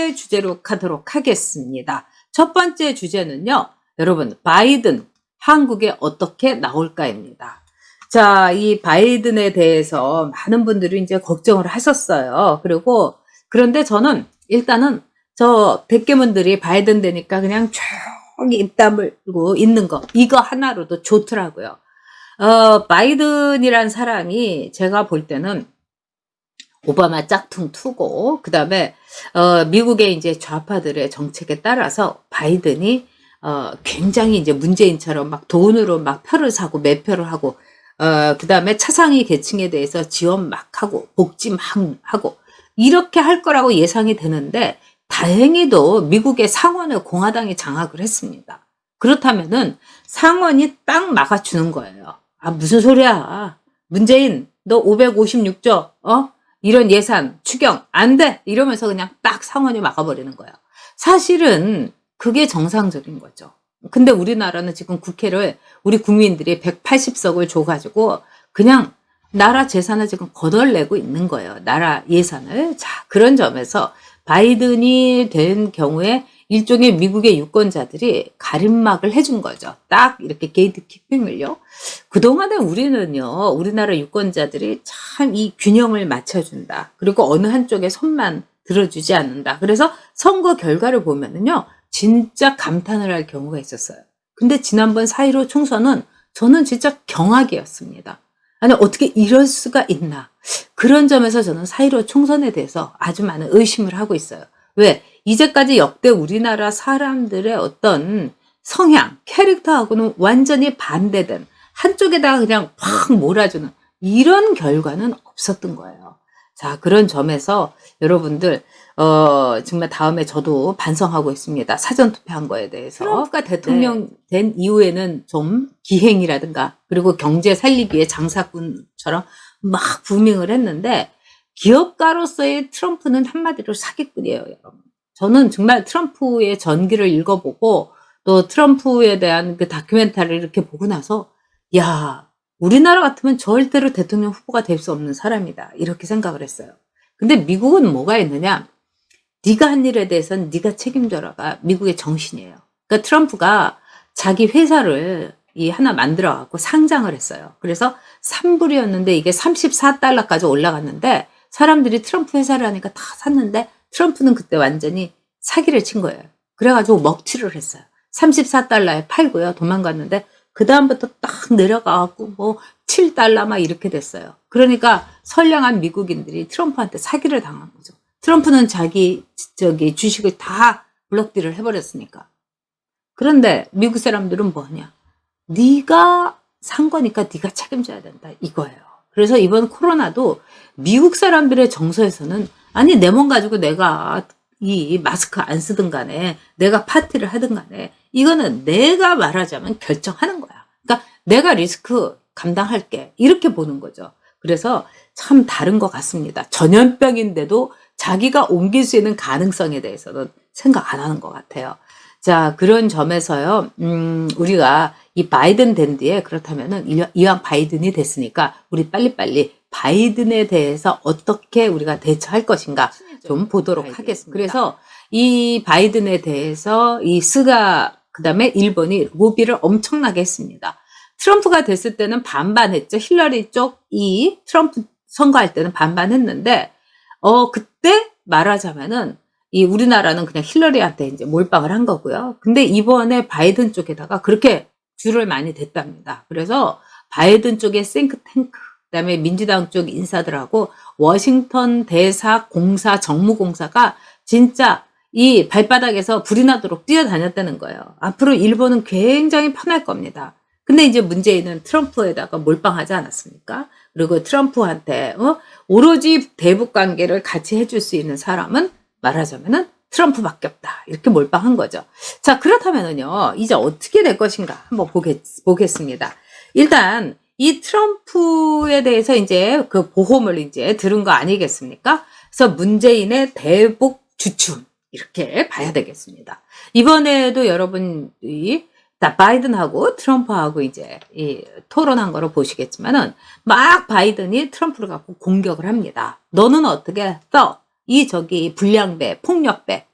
번째 주제로 가도록 하겠습니다. 첫 번째 주제는요, 여러분, 바이든, 한국에 어떻게 나올까입니다. 자, 이 바이든에 대해서 많은 분들이 이제 걱정을 하셨어요. 그런데 저는 일단은 저 백개분들이 바이든 되니까 그냥 조용히 입 다물고 있는 거, 이거 하나로도 좋더라고요. 바이든이란 사람이 제가 볼 때는 오바마 짝퉁 투고, 그 다음에, 미국의 이제 좌파들의 정책에 따라서 바이든이, 굉장히 이제 문재인처럼 막 돈으로 막 표를 사고 매표를 하고, 그 다음에 차상위 계층에 대해서 지원 막 하고, 복지 막 하고, 이렇게 할 거라고 예상이 되는데, 다행히도 미국의 상원을 공화당이 장악을 했습니다. 그렇다면은 상원이 딱 막아주는 거예요. 아, 무슨 소리야. 문재인, 너 556조, 이런 예산, 추경, 안 돼! 이러면서 그냥 딱 상원이 막아버리는 거예요. 사실은 그게 정상적인 거죠. 근데 우리나라는 지금 국회를 우리 국민들이 180석을 줘가지고 그냥 나라 재산을 지금 거덜내고 있는 거예요. 나라 예산을. 자, 그런 점에서 바이든이 된 경우에 일종의 미국의 유권자들이 가림막을 해준 거죠. 딱 이렇게 게이트키핑을요. 그동안에 우리는요, 우리나라 유권자들이 참 이 균형을 맞춰준다. 그리고 어느 한쪽에 손만 들어주지 않는다. 그래서 선거 결과를 보면은요, 진짜 감탄을 할 경우가 있었어요. 근데 지난번 4.15 총선은 저는 진짜 경악이었습니다. 아니, 어떻게 이럴 수가 있나. 그런 점에서 저는 4.15 총선에 대해서 아주 많은 의심을 하고 있어요. 왜? 이제까지 역대 우리나라 사람들의 어떤 성향, 캐릭터하고는 완전히 반대된, 한쪽에다가 그냥 확 몰아주는 이런 결과는 없었던 거예요. 자, 그런 점에서 여러분들 정말 다음에 저도 반성하고 있습니다. 사전투표한 거에 대해서. 트럼프가 대통령 된 이후에는 좀 기행이라든가 그리고 경제 살리기 위해 장사꾼처럼 막 부밍을 했는데, 기업가로서의 트럼프는 한마디로 사기꾼이에요, 여러분. 저는 정말 트럼프의 전기를 읽어보고 또 트럼프에 대한 그 다큐멘터리를 이렇게 보고 나서, 야, 우리나라 같으면 절대로 대통령 후보가 될 수 없는 사람이다, 이렇게 생각을 했어요. 근데 미국은 뭐가 있느냐, 네가 한 일에 대해서는 네가 책임져라가 미국의 정신이에요. 그러니까 트럼프가 자기 회사를 하나 만들어 갖고 상장을 했어요. 그래서 3불이었는데 이게 34달러까지 올라갔는데, 사람들이 트럼프 회사를 하니까 다 샀는데 트럼프는 그때 완전히 사기를 친 거예요. 그래가지고 먹튀를 했어요. 34달러에 팔고요. 도망갔는데 그 다음부터 딱 내려가갖고 뭐 7달러 막 이렇게 됐어요. 그러니까 선량한 미국인들이 트럼프한테 사기를 당한 거죠. 트럼프는 자기 주식을 다 블록딜을 해버렸으니까. 그런데 미국 사람들은 뭐냐? 네가 산 거니까 네가 책임져야 된다, 이거예요. 그래서 이번 코로나도 미국 사람들의 정서에서는, 아니, 내 몸 가지고 내가 이 마스크 안 쓰든 간에 내가 파티를 하든 간에 이거는 내가 말하자면 결정하는 거야. 그러니까 내가 리스크 감당할게, 이렇게 보는 거죠. 그래서 참 다른 것 같습니다. 전염병인데도 자기가 옮길 수 있는 가능성에 대해서는 생각 안 하는 것 같아요. 자, 그런 점에서요, 우리가 이 바이든 된 뒤에, 그렇다면은 이왕 바이든이 됐으니까 우리 빨리빨리 바이든에 대해서 어떻게 우리가 대처할 것인가 좀 보도록 하겠습니다. 그래서 이 바이든에 대해서 이 스가, 그 다음에 일본이 로비를 엄청나게 했습니다. 트럼프가 됐을 때는 반반했죠. 힐러리 쪽 이 트럼프 선거할 때는 반반했는데, 그때 말하자면은 이 우리나라는 그냥 힐러리한테 이제 몰빵을 한 거고요. 근데 이번에 바이든 쪽에다가 그렇게 줄을 많이 댔답니다. 그래서 바이든 쪽의 싱크탱크, 그다음에 민주당 쪽 인사들하고 워싱턴 대사 공사 정무공사가 진짜 이 발바닥에서 불이 나도록 뛰어다녔다는 거예요. 앞으로 일본은 굉장히 편할 겁니다. 근데 이제 문재인은 트럼프에다가 몰빵하지 않았습니까? 그리고 트럼프한테 오로지 대북 관계를 같이 해줄 수 있는 사람은 말하자면은 트럼프밖에 없다, 이렇게 몰빵한 거죠. 자, 그렇다면은요, 이제 어떻게 될 것인가 한번 보겠습니다. 일단 이 트럼프에 대해서 이제 그 보험을 이제 들은 거 아니겠습니까? 그래서 문재인의 대북 주춤, 이렇게 봐야 되겠습니다. 이번에도 여러분이 바이든하고 트럼프하고 이제 토론한 거로 보시겠지만은 막 바이든이 트럼프를 갖고 공격을 합니다. 너는 어떻게 써? 이 저기 불량배, 폭력배,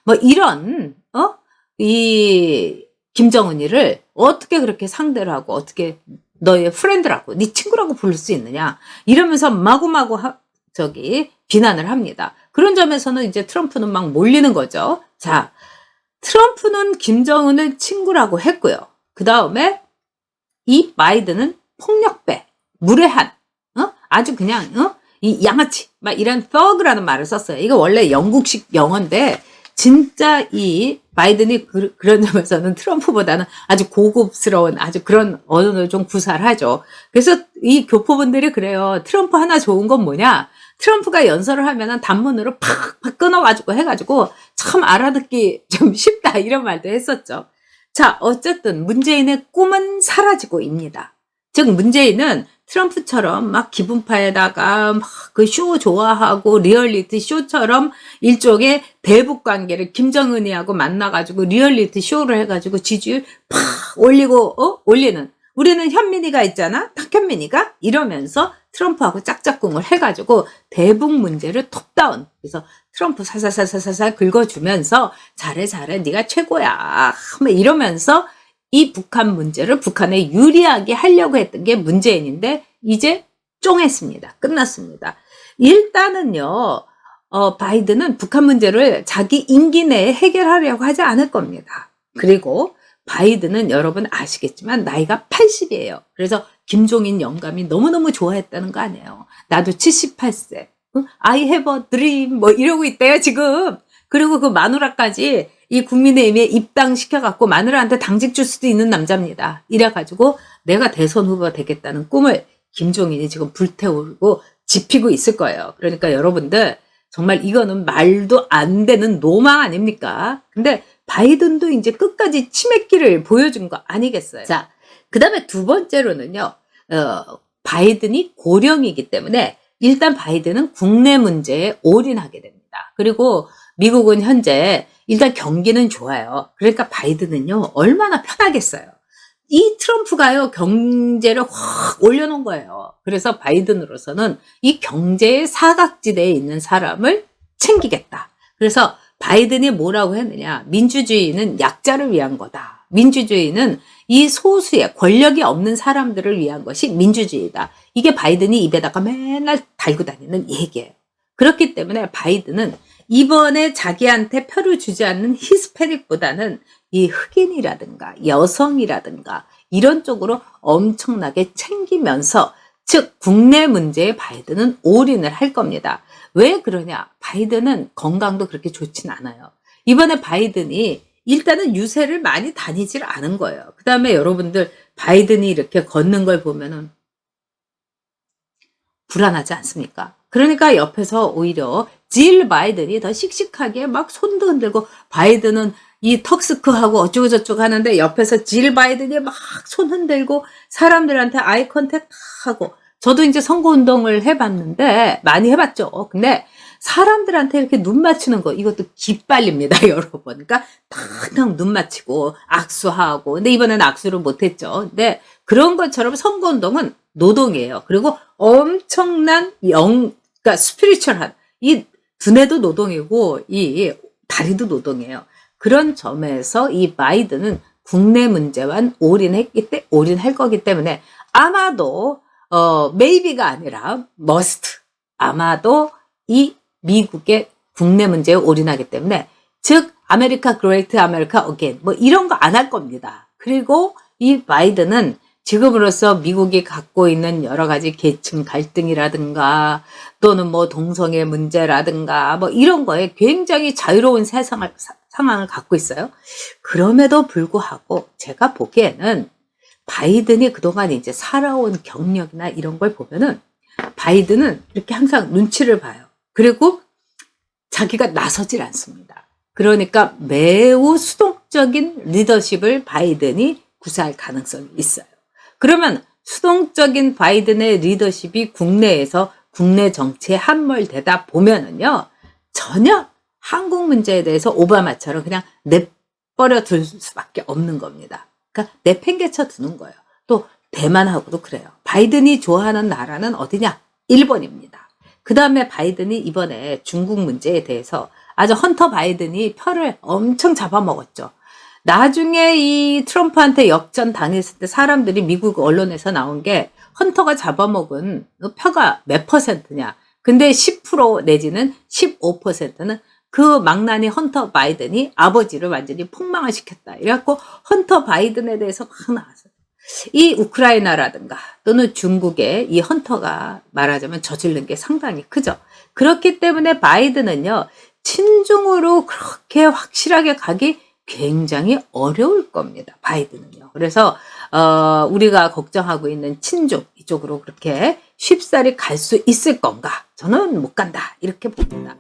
뭐 이런 이 김정은이를 어떻게 그렇게 상대를 하고 어떻게 너의 프렌드라고 네 친구라고 부를 수 있느냐 이러면서 마구마구 저기 비난을 합니다. 그런 점에서는 이제 트럼프는 막 몰리는 거죠. 자, 트럼프는 김정은을 친구라고 했고요. 그 다음에 이 바이든은 폭력배, 무례한, 아주 그냥, 이 양아치, 막 이런 thug라는 말을 썼어요. 이거 원래 영국식 영어인데, 진짜 이 바이든이 그런 점에서는 트럼프보다는 아주 고급스러운 아주 그런 언어를 좀 구사를 하죠. 그래서 이 교포분들이 그래요. 트럼프 하나 좋은 건 뭐냐? 트럼프가 연설을 하면은 단문으로 팍팍 끊어가지고 해가지고 참 알아듣기 좀 쉽다 이런 말도 했었죠. 자, 어쨌든 문재인의 꿈은 사라지고 있습니다. 즉 문재인은 트럼프처럼 막 기분파에다가 막 그 쇼 좋아하고 리얼리티 쇼처럼 일종의 대북 관계를 김정은이하고 만나가지고 리얼리티 쇼를 해가지고 지지율 팍 올리고 올리는 우리는 현민이가 있잖아 탁현민이가 이러면서 트럼프하고 짝짝꿍을 해가지고 대북 문제를 톱다운 그래서 트럼프 살살살살살 긁어주면서 잘해 네가 최고야 뭐 이러면서 이 북한 문제를 북한에 유리하게 하려고 했던 게 문재인인데 이제 쫑했습니다. 끝났습니다. 일단은요. 바이든은 북한 문제를 자기 임기 내에 해결하려고 하지 않을 겁니다. 그리고 바이든은 여러분 아시겠지만 나이가 80이에요. 그래서 김종인 영감이 너무너무 좋아했다는 거 아니에요. 나도 78세. I have a dream 뭐 이러고 있대요 지금. 그리고 그 마누라까지 이 국민의힘에 입당시켜갖고 마누라한테 당직 줄 수도 있는 남자입니다. 이래가지고 내가 대선 후보가 되겠다는 꿈을 김종인이 지금 불태우고 지피고 있을 거예요. 그러니까 여러분들 정말 이거는 말도 안 되는 노망 아닙니까? 근데 바이든도 이제 끝까지 치맥기를 보여준 거 아니겠어요? 자, 그 다음에 두 번째로는요. 바이든이 고령이기 때문에 일단 바이든은 국내 문제에 올인하게 됩니다. 그리고 미국은 현재 일단 경기는 좋아요. 그러니까 바이든은요. 얼마나 편하겠어요. 이 트럼프가요. 경제를 확 올려놓은 거예요. 그래서 바이든으로서는 이 경제의 사각지대에 있는 사람을 챙기겠다. 그래서 바이든이 뭐라고 했느냐. 민주주의는 약자를 위한 거다. 민주주의는 이 소수의 권력이 없는 사람들을 위한 것이 민주주의다. 이게 바이든이 입에다가 맨날 달고 다니는 얘기예요. 그렇기 때문에 바이든은 이번에 자기한테 표를 주지 않는 히스패닉보다는 이 흑인이라든가 여성이라든가 이런 쪽으로 엄청나게 챙기면서 즉 국내 문제에 바이든은 올인을 할 겁니다. 왜 그러냐? 바이든은 건강도 그렇게 좋진 않아요. 이번에 바이든이 일단은 유세를 많이 다니질 않은 거예요. 그 다음에 여러분들 바이든이 이렇게 걷는 걸 보면은 불안하지 않습니까? 그러니까 옆에서 오히려 질 바이든이 더 씩씩하게 막 손도 흔들고 바이든은 이 턱스크하고 어쩌고저쩌고 하는데 옆에서 질 바이든이 막 손 흔들고 사람들한테 아이 컨택 하고 저도 이제 선거운동을 해봤는데 많이 해봤죠. 근데 사람들한테 이렇게 눈 맞추는 거 이것도 기빨립니다. 여러분. 그러니까 탁탁 눈 맞추고 악수하고 근데 이번에는 악수를 못했죠. 근데 그런 것처럼 선거운동은 노동이에요. 그리고 엄청난 그러니까 스피리추얼한 이 두뇌도 노동이고 이 다리도 노동이에요. 그런 점에서 이 바이든은 국내 문제만 올인할 거기 때문에 아마도 maybe가 아니라 must 아마도 이 미국의 국내 문제에 올인하기 때문에 즉 아메리카 그레이트 아메리카 어게인 뭐 이런 거 안 할 겁니다. 그리고 이 바이든은 지금으로서 미국이 갖고 있는 여러 가지 계층 갈등이라든가 또는 뭐 동성애 문제라든가 뭐 이런 거에 굉장히 자유로운 상황을 갖고 있어요. 그럼에도 불구하고 제가 보기에는 바이든이 그동안 이제 살아온 경력이나 이런 걸 보면은 바이든은 이렇게 항상 눈치를 봐요. 그리고 자기가 나서질 않습니다. 그러니까 매우 수동적인 리더십을 바이든이 구사할 가능성이 있어요. 그러면 수동적인 바이든의 리더십이 국내에서 국내 정치에 함몰되다 보면은요, 전혀 한국 문제에 대해서 오바마처럼 그냥 내버려 둘 수밖에 없는 겁니다. 그러니까 내팽개쳐 두는 거예요. 또 대만하고도 그래요. 바이든이 좋아하는 나라는 어디냐? 일본입니다. 그 다음에 바이든이 이번에 중국 문제에 대해서 아주 헌터 바이든이 표를 엄청 잡아먹었죠. 나중에 이 트럼프한테 역전 당했을 때 사람들이 미국 언론에서 나온 게 헌터가 잡아먹은 표가 몇 퍼센트냐. 근데 10% 내지는 15%는 그 망나니 헌터 바이든이 아버지를 완전히 폭망을 시켰다. 이래갖고 헌터 바이든에 대해서 막 나왔어요. 이 우크라이나라든가 또는 중국의 이 헌터가 말하자면 저지른 게 상당히 크죠. 그렇기 때문에 바이든은요, 친중으로 그렇게 확실하게 가기 굉장히 어려울 겁니다. 바이든은요. 그래서 우리가 걱정하고 있는 친중 이쪽으로 그렇게 쉽사리 갈 수 있을 건가? 저는 못 간다. 이렇게 봅니다.